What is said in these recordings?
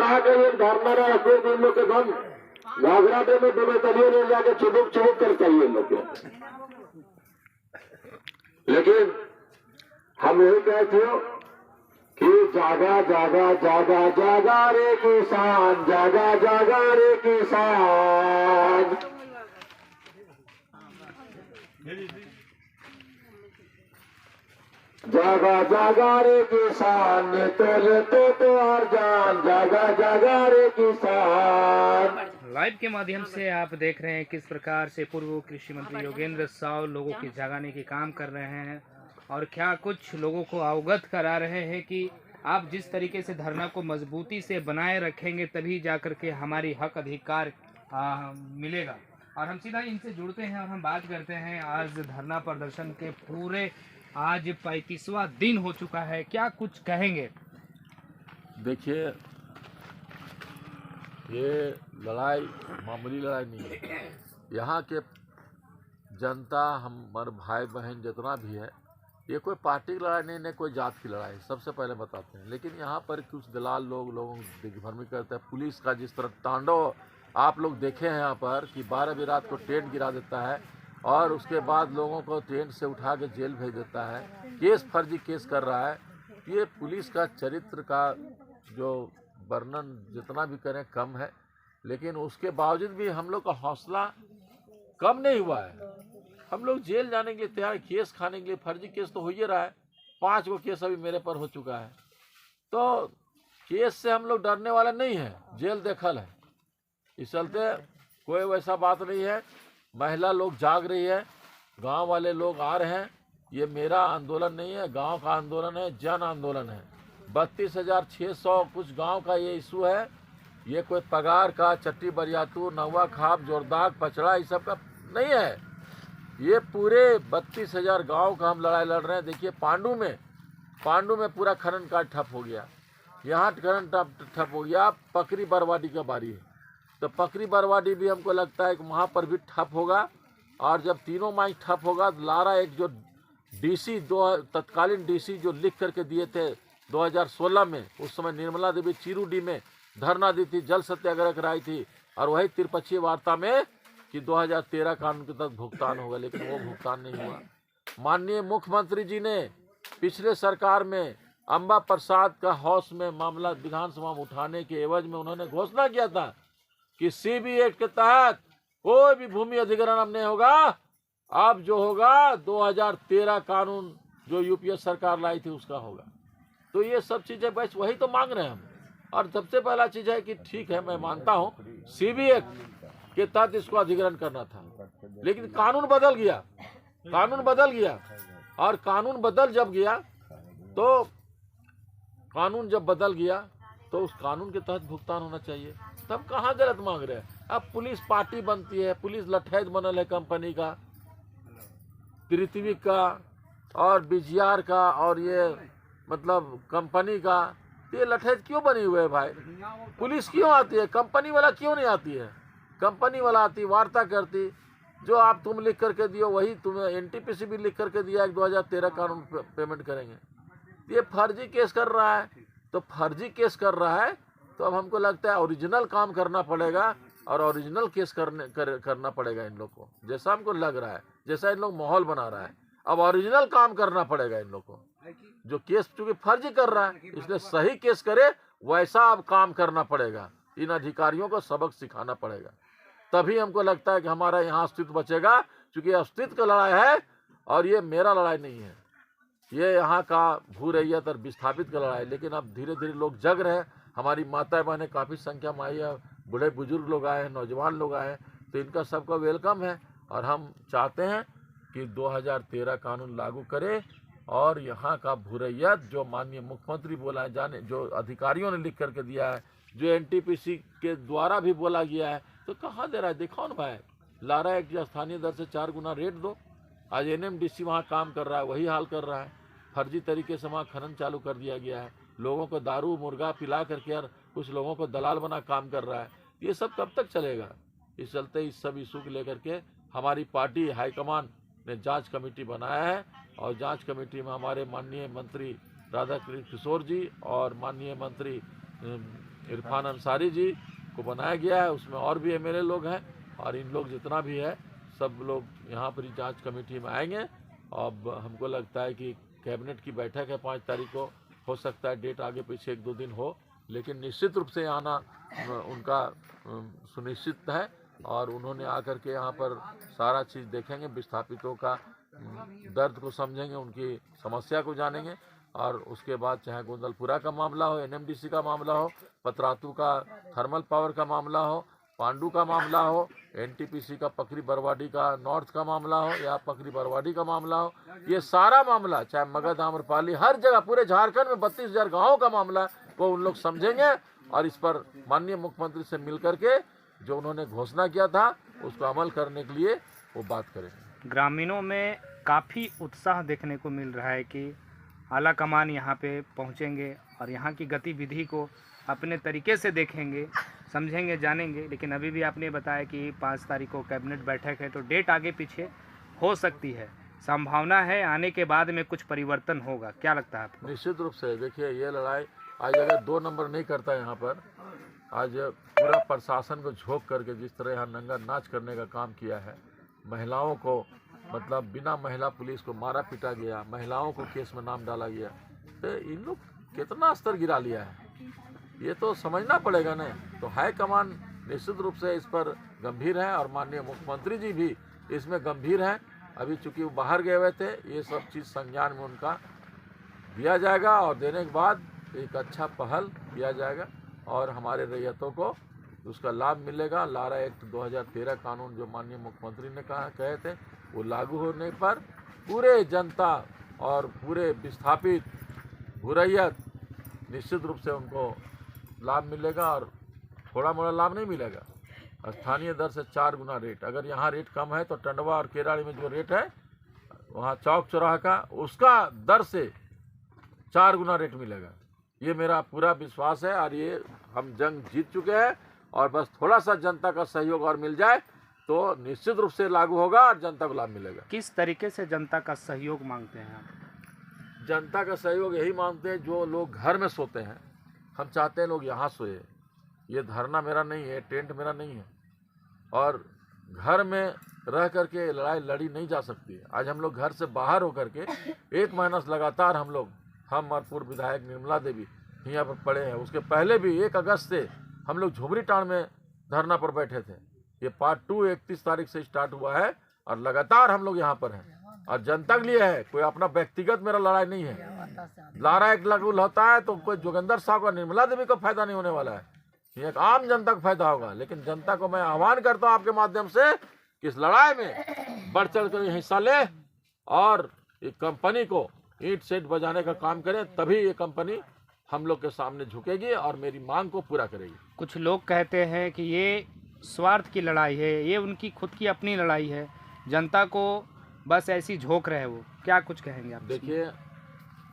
आके ये धरना रखे इन लोग के दम घाघराटे में डूबे तभी ले जाके चुबुक चुबुक कर चाहिए इन लोग के। लेकिन हम यही कहते हो कि जागा जागा जागा जागा रे किसान, जागा जागा रे किसान। जागा जागा रे किसान, तो और जान, जागा जागा रे किसान। लाइव के माध्यम से आप देख रहे हैं किस प्रकार से पूर्व कृषि मंत्री योगेंद्र साव लोगों की जगाने के काम कर रहे हैं और क्या कुछ लोगों को अवगत करा रहे हैं कि आप जिस तरीके से धरना को मजबूती से बनाए रखेंगे तभी जाकर के हमारी हक अधिकार मिलेगा। और हम सीधा इनसे जुड़ते हैं और हम बात करते हैं। आज धरना प्रदर्शन के पूरे आज 35वां दिन हो चुका है, क्या कुछ कहेंगे? देखिए, ये लड़ाई मामूली लड़ाई नहीं है। यहाँ के जनता, हमारे भाई बहन जितना भी है, ये कोई पार्टी की लड़ाई नहीं, कोई जात की लड़ाई, सबसे पहले बताते हैं। लेकिन यहाँ पर कुछ दलाल लोगों को दिग्भ्रमी करते हैं। पुलिस का जिस तरह तांडव आप लोग देखे हैं यहाँ पर कि 12 बजे रात को ट्रेन गिरा देता है और उसके बाद लोगों को ट्रेन से उठा के जेल भेज देता है, केस फर्जी केस कर रहा है। ये पुलिस का चरित्र का जो वर्णन जितना भी करें कम है, लेकिन उसके बावजूद भी हम लोग का हौसला कम नहीं हुआ है। हम लोग जेल जाने के लिए तैयार, केस खाने के लिए। फर्जी केस तो हो ही रहा है, 5 गो केस अभी मेरे पर हो चुका है। तो केस से हम लोग डरने वाले नहीं है, जेल देखल है। इस चलते कोई वैसा बात नहीं है। महिला लोग जाग रही है, गांव वाले लोग आ रहे हैं। ये मेरा आंदोलन नहीं है, गांव का आंदोलन है, जन आंदोलन है। 32,600 कुछ गांव का ये इशू है। ये कोई पगार का, चट्टी बरियातू, नवा खाप, जोरदाग, पचड़ा, इस सब का नहीं है। ये पूरे 32,000 गांव का हम लड़ाई लड़ रहे हैं। देखिए, पांडू में पूरा खनन कार्य ठप हो गया, यहाँ खनन ठप हो गया। पकरी बरवाडी का बारी है, तो पकरी बरवाडी भी हमको लगता है कि वहाँ पर भी ठप होगा। और जब तीनों माइक ठप होगा तो लारा एक जो डीसी, तत्कालीन डीसी जो लिख करके दिए थे 2016 में, उस समय निर्मला देवी चीरूडी में धरना दी थी, जल सत्याग्रह कराई थी, और वही त्रिपक्षीय वार्ता में कि 2013 कानून के तहत भुगतान होगा, लेकिन वो भुगतान नहीं हुआ। माननीय मुख्यमंत्री जी ने पिछले सरकार में अम्बा प्रसाद का हाउस में मामला विधानसभा में उठाने के एवज में उन्होंने घोषणा किया था कि सीबी एक्ट के तहत कोई भी भूमि अधिग्रहण अब नहीं होगा। अब जो होगा 2013 कानून जो यूपीए सरकार लाई थी उसका होगा। तो ये सब चीजें बस वही तो मांग रहे हैं हम। और सबसे पहला चीज है कि ठीक है, मैं मानता हूँ सीबी एक्ट के तहत इसको अधिग्रहण करना था, लेकिन कानून बदल गया। और कानून जब बदल गया तो उस कानून के तहत भुगतान होना चाहिए। तब कहाँ गलत मांग रहे हैं? अब पुलिस पार्टी बनती है, पुलिस लठैत बनल है कंपनी का, पृथ्वी का और बीजीआर का, और ये मतलब कंपनी का। ये लठैत क्यों बनी हुए है भाई? पुलिस क्यों आती है? कंपनी वाला क्यों नहीं आती है? कंपनी वाला आती, वार्ता करती, जो आप तुम लिख करके दियो वही तुम्हें एनटीपीसी भी लिख करके दिया है 2013 कानून पेमेंट करेंगे। ये फर्जी केस कर रहा है, तो फर्जी केस कर रहा है तो अब हमको लगता है ओरिजिनल काम करना पड़ेगा और ओरिजिनल केस करना पड़ेगा इन लोग को। जैसा हमको लग रहा है, जैसा इन लोग माहौल बना रहा है, अब ओरिजिनल काम करना पड़ेगा इन लोग को। जो केस चूंकि फर्जी कर रहा है, इसलिए सही केस करे वैसा अब काम करना पड़ेगा। इन अधिकारियों को सबक सिखाना पड़ेगा, तभी हमको लगता है कि हमारा यहाँ अस्तित्व बचेगा। क्योंकि अस्तित्व का लड़ाई है और ये मेरा लड़ाई नहीं है, ये यहाँ का भू रैयत और विस्थापित का लड़ाई। लेकिन अब धीरे धीरे लोग जग रहे हैं। हमारी माता बहनें काफ़ी संख्या में आई है, बूढ़े बुजुर्ग लोग आए हैं, नौजवान लोग आए हैं, तो इनका सबका वेलकम है। और हम चाहते हैं कि 2013 कानून लागू करें और यहाँ का भू रैयत जो माननीय मुख्यमंत्री बोला है, जाने जो अधिकारियों ने लिख करके दिया है, जो एनटीपीसी के द्वारा भी बोला गया है, तो कहाँ दे रहा है? देखो ना भाई, लारा एक्ट स्थानीय दर से 4 गुना रेट दो। आज एनएमडीसी वहाँ काम कर रहा है, वही हाल कर रहा है। फर्जी तरीके से वहाँ खनन चालू कर दिया गया है, लोगों को दारू मुर्गा पिला करके और कुछ लोगों को दलाल बना काम कर रहा है। ये सब कब तक चलेगा? इस चलते इस सब इशू को लेकर के हमारी पार्टी हाईकमान ने जांच कमेटी बनाया है, और जांच कमेटी में हमारे माननीय मंत्री राधा किशोर जी और माननीय मंत्री इरफान अंसारी जी को बनाया गया है, उसमें और भी एमएलए लोग हैं और इन लोग जितना भी है सब लोग यहाँ पर जांच कमेटी में आएंगे। अब हमको लगता है कि कैबिनेट की बैठक है 5 तारीख को, हो सकता है डेट आगे पीछे 1-2 दिन हो, लेकिन निश्चित रूप से आना उनका सुनिश्चित है और उन्होंने आकर के यहाँ पर सारा चीज़ देखेंगे, विस्थापितों का दर्द को समझेंगे, उनकी समस्या को जानेंगे और उसके बाद चाहे गोंदलपुरा का मामला हो, एनएमडीसी का मामला हो, पतरातू का थर्मल पावर का मामला हो, पांडू का मामला हो, एनटीपीसी का पकड़ी बरवाडी का नॉर्थ का मामला हो या पकड़ी बरवाडी का मामला हो, ये सारा मामला चाहे मगध आम्रपाली हर जगह पूरे झारखंड में 32,000 गाँवों का मामला वो उन लोग समझेंगे और इस पर माननीय मुख्यमंत्री से मिल करके जो उन्होंने घोषणा किया था उसको अमल करने के लिए वो बात करेंगे। ग्रामीणों में काफ़ी उत्साह देखने को मिल रहा है कि आला कमान यहाँ पे पहुँचेंगे और यहाँ की गतिविधि को अपने तरीके से देखेंगे, समझेंगे, जानेंगे। लेकिन अभी भी आपने बताया कि 5 तारीख को कैबिनेट बैठक है तो डेट आगे पीछे हो सकती है, संभावना है आने के बाद में कुछ परिवर्तन होगा, क्या लगता है आपको? निश्चित रूप से देखिए ये लड़ाई आज अगर 2 नंबर नहीं करता यहाँ पर, आज पूरा प्रशासन को झोंक करके जिस तरह यहाँ नंगा नाच करने का काम किया है, महिलाओं को मतलब बिना महिला पुलिस को मारा पीटा गया, महिलाओं को केस में नाम डाला गया, तो इन लोग कितना स्तर गिरा लिया है ये तो समझना पड़ेगा ना। तो हाई कमान निश्चित रूप से इस पर गंभीर है और माननीय मुख्यमंत्री जी भी इसमें गंभीर हैं। अभी चूंकि वो बाहर गए हुए थे, ये सब चीज़ संज्ञान में उनका दिया जाएगा और देने के बाद एक अच्छा पहल किया जाएगा और हमारे रैयतों को उसका लाभ मिलेगा। लारा एक्ट 2013 कानून जो माननीय मुख्यमंत्री ने कहे थे वो लागू होने पर पूरे जनता और पूरे विस्थापित भूरैयत निश्चित रूप से उनको लाभ मिलेगा और थोड़ा मोड़ा लाभ नहीं मिलेगा। स्थानीय दर से 4 गुना रेट, अगर यहाँ रेट कम है तो टंडवा और केराड़ी में जो रेट है वहाँ चौक चौराहा का उसका दर से 4 गुना रेट मिलेगा। ये मेरा पूरा विश्वास है और ये हम जंग जीत चुके हैं और बस थोड़ा सा जनता का सहयोग और मिल जाए तो निश्चित रूप से लागू होगा और जनता को लाभ मिलेगा। किस तरीके से जनता का सहयोग मांगते हैं आप? जनता का सहयोग यही मांगते हैं, जो लोग घर में सोते हैं हम चाहते हैं लोग यहाँ सोए। ये धरना मेरा नहीं है, टेंट मेरा नहीं है और घर में रह करके लड़ाई लड़ी नहीं जा सकती है। आज हम लोग घर से बाहर होकर के 1 महीना से लगातार हम और पूर्व विधायक निर्मला देवी यहाँ पर पड़े हैं। उसके पहले भी 1 अगस्त से हम लोग झुमरी टाण में धरना पर बैठे थे। ये पार्ट 2 31 तारीख से स्टार्ट हुआ है और लगातार हम लोग यहाँ पर हैं और जनता के लिए है, कोई अपना व्यक्तिगत मेरा लड़ाई नहीं है। लारा एक्ट लागू होता है तो कोई जोगिंदर साहब और निर्मला देवी को फायदा नहीं होने वाला है, ये एक आम जनता को फायदा होगा। लेकिन जनता को मैं आह्वान करता हूँ आपके माध्यम से कि इस लड़ाई में बढ़ चढ़ कर हिस्सा ले और एक कंपनी को ईंट सेट बजाने का काम करें, तभी ये कंपनी हम लोग के सामने झुकेगी और मेरी मांग को पूरा करेगी। कुछ लोग कहते हैं कि ये स्वार्थ की लड़ाई है, ये उनकी खुद की अपनी लड़ाई है, जनता को बस ऐसी झोंक रहे वो, क्या कुछ कहेंगे आप? देखिए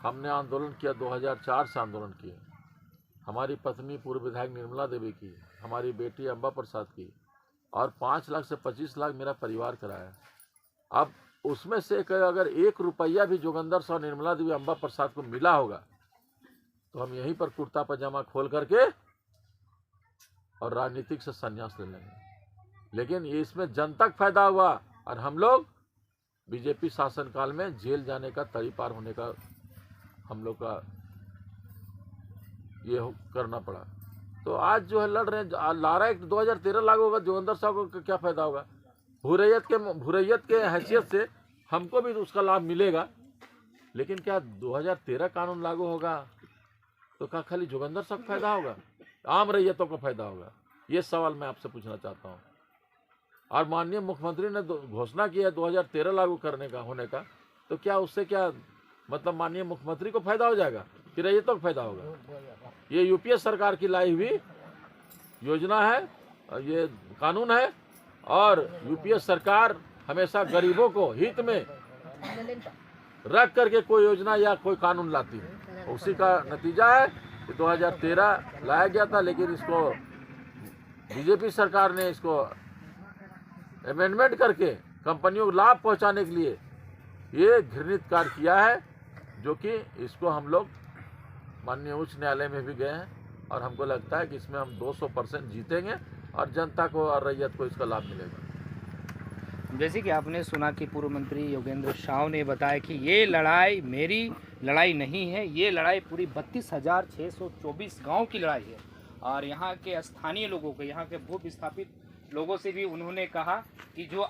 हमने आंदोलन किया, 2004 से आंदोलन किए। हमारी पत्नी पूर्व विधायक निर्मला देवी की, हमारी बेटी अम्बा प्रसाद की और 5 लाख से 25 लाख मेरा परिवार कराया। अब उसमें से अगर 1 रुपया भी जोगिंदर साहब, निर्मला देवी, अम्बा प्रसाद को मिला होगा तो हम यहीं पर कुर्ता पजामा खोल करके और राजनीतिक से संन्यास ले लेंगे। लेकिन ये इसमें जनता का फायदा हुआ और हम लोग बीजेपी शासनकाल में जेल जाने का तरी पार होने का हम लोग का ये करना पड़ा। तो आज जो है लड़ रहे हैं। लारा एक्ट 2013 लागू होगा, जोगिंदर साहब को क्या फायदा होगा? भूरैयत के हैसियत से हमको भी उसका लाभ मिलेगा। लेकिन क्या 2013 कानून लागू होगा तो क्या खाली जोगिंदर साहब को फायदा होगा, आम रैयतों को फायदा होगा? ये सवाल मैं आपसे पूछना चाहता हूँ। और माननीय मुख्यमंत्री ने घोषणा की है 2013 लागू करने का होने का, तो क्या उससे क्या मतलब माननीय मुख्यमंत्री को फायदा हो जाएगा कि रैयतों को फायदा होगा? ये यूपीए सरकार की लाई हुई योजना है, ये कानून है और यूपीए सरकार हमेशा गरीबों को हित में रख करके कोई योजना या कोई कानून लाती है। उसी का नतीजा है कि 2013 लाया गया था, लेकिन इसको बीजेपी सरकार ने इसको अमेंडमेंट करके कंपनियों को लाभ पहुंचाने के लिए ये घृणित कार्य किया है, जो कि इसको हम लोग माननीय उच्च न्यायालय में भी गए हैं और हमको लगता है कि इसमें हम 200% जीतेंगे और जनता को और रैयत को इसका लाभ मिलेगा। जैसे कि आपने सुना कि पूर्व मंत्री योगेंद्र साव ने बताया कि ये लड़ाई मेरी लड़ाई नहीं है, ये लड़ाई पूरी 32,624 गांव की लड़ाई है। और यहाँ के स्थानीय लोगों को, यहाँ के भू विस्थापित लोगों से भी उन्होंने कहा कि जो